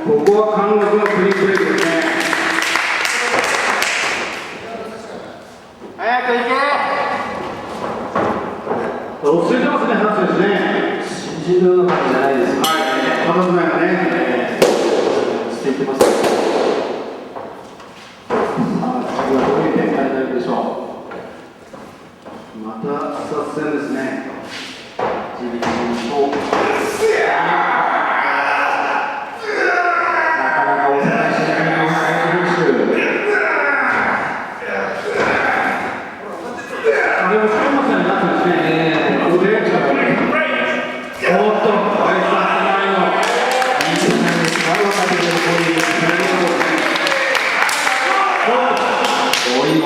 ここは貫禄のクリーンブレイクですね。早く行け。落ち着いてますね、ハンスですね。新人のような感じじゃないですよ。はい、片付めがね、落ち着いてます。さあ、次はどういう展開になるでしょまた視察戦ですね。う。自力のと。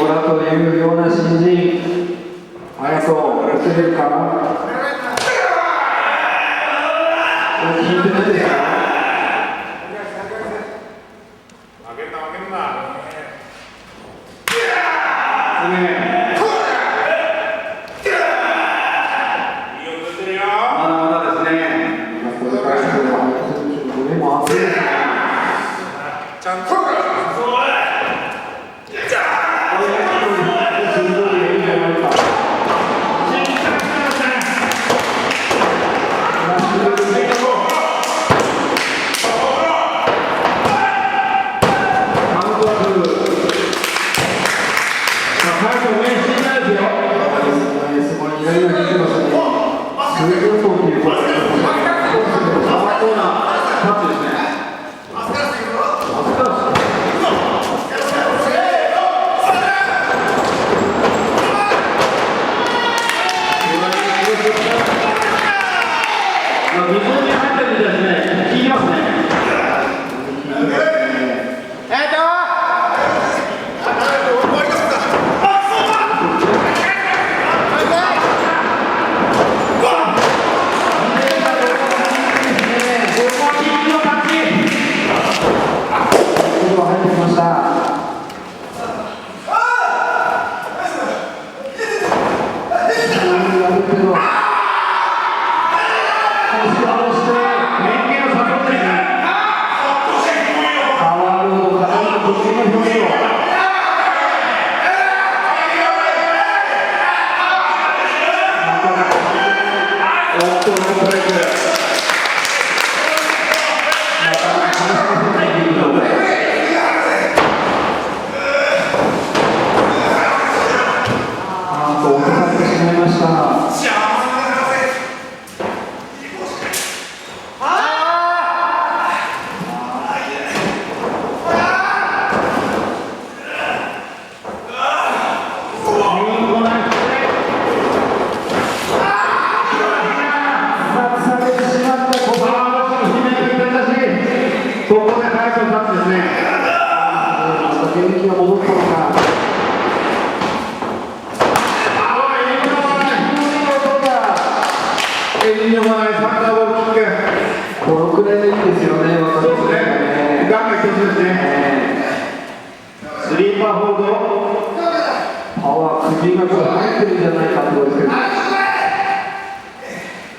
オラというような新人、速そう、打てるかな。聞いてないですか。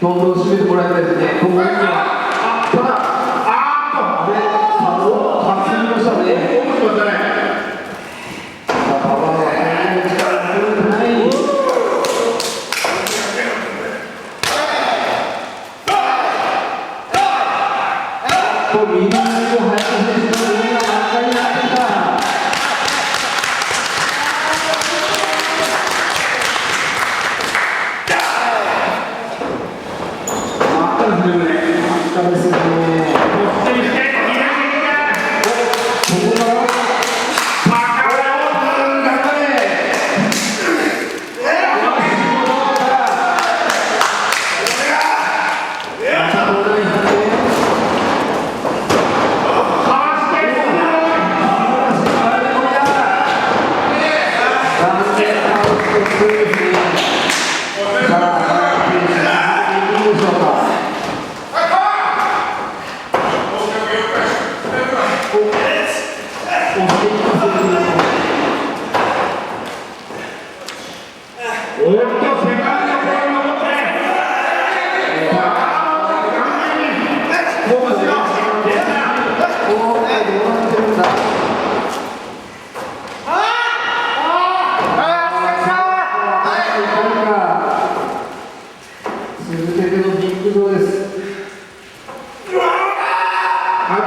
どんどん締めてもらいたいですね。ただ、担ぎましたね。パワーは最後の力が強くない。右の林選手の右が真っ赤になってきた。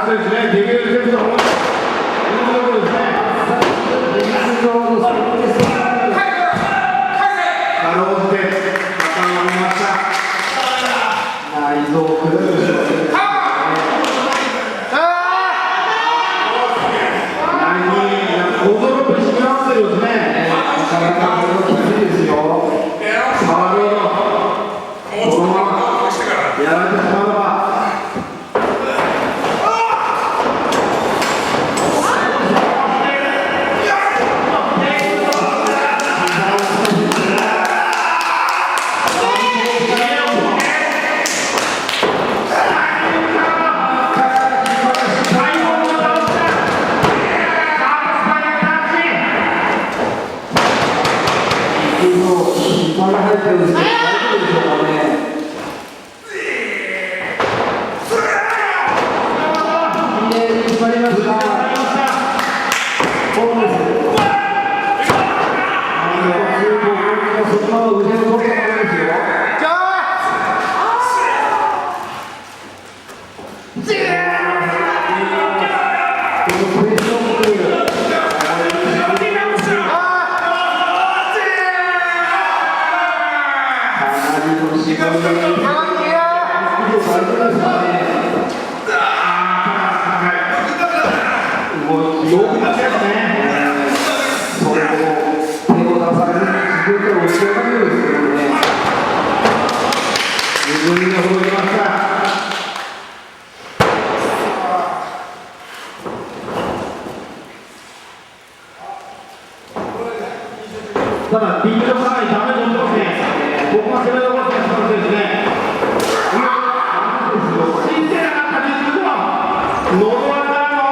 選手ね、デビュー戦と思うところですね。かろうじて肩を上げました。内臓をくるでしょうね。驚くし合わせるですね。なかなかこれはきついですよ。パワーロード、このままやられてしまうのか。まだ入ってるんですけど、大丈夫でしょうかね。決まりました。そうです。そのまま腕を取ったものですよ。ただ、ビートかなりダメージを負ってますね。ここが攻めどころですね。新鮮な形では、ノーワーダーの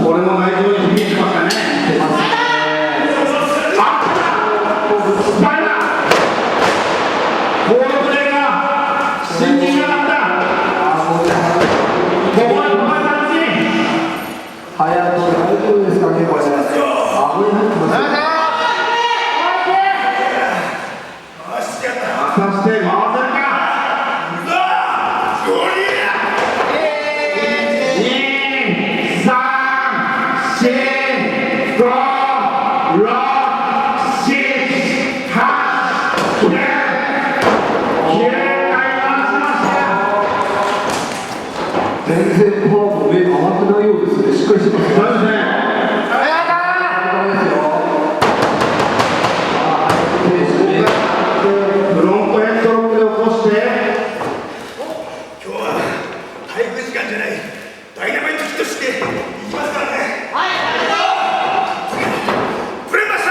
これも内臓に響いてますかね。スパイダー、高速レーが信じなかった。ここはこの感じ。早く大丈夫ですかね、これ。危ないってますよ。果たして回せるか。全然パワーも上回ってないようですね。しっかりしてますね。そうですね。フロントヘッドロックで起こして。今日は体育時間じゃないダイナマイトヒットしていきますからね。はい。ブレました。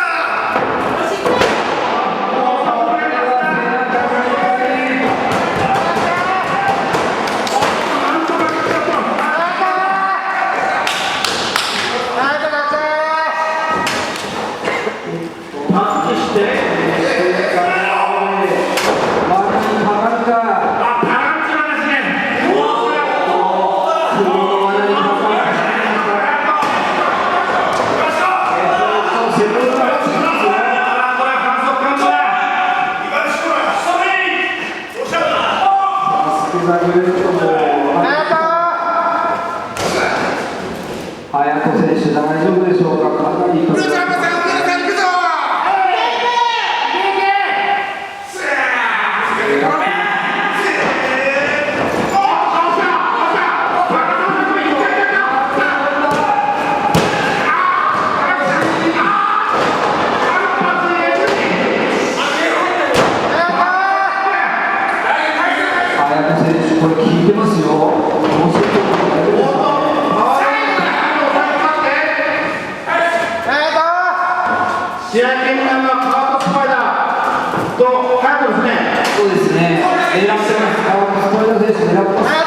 タッチして。隼人選手大丈夫でしょうか。かなりこれ聞いてますよ。試合権になるのはカートスパイダーと隼人ですね。そうですね。狙ってます。カートスパイダー選手狙ってます。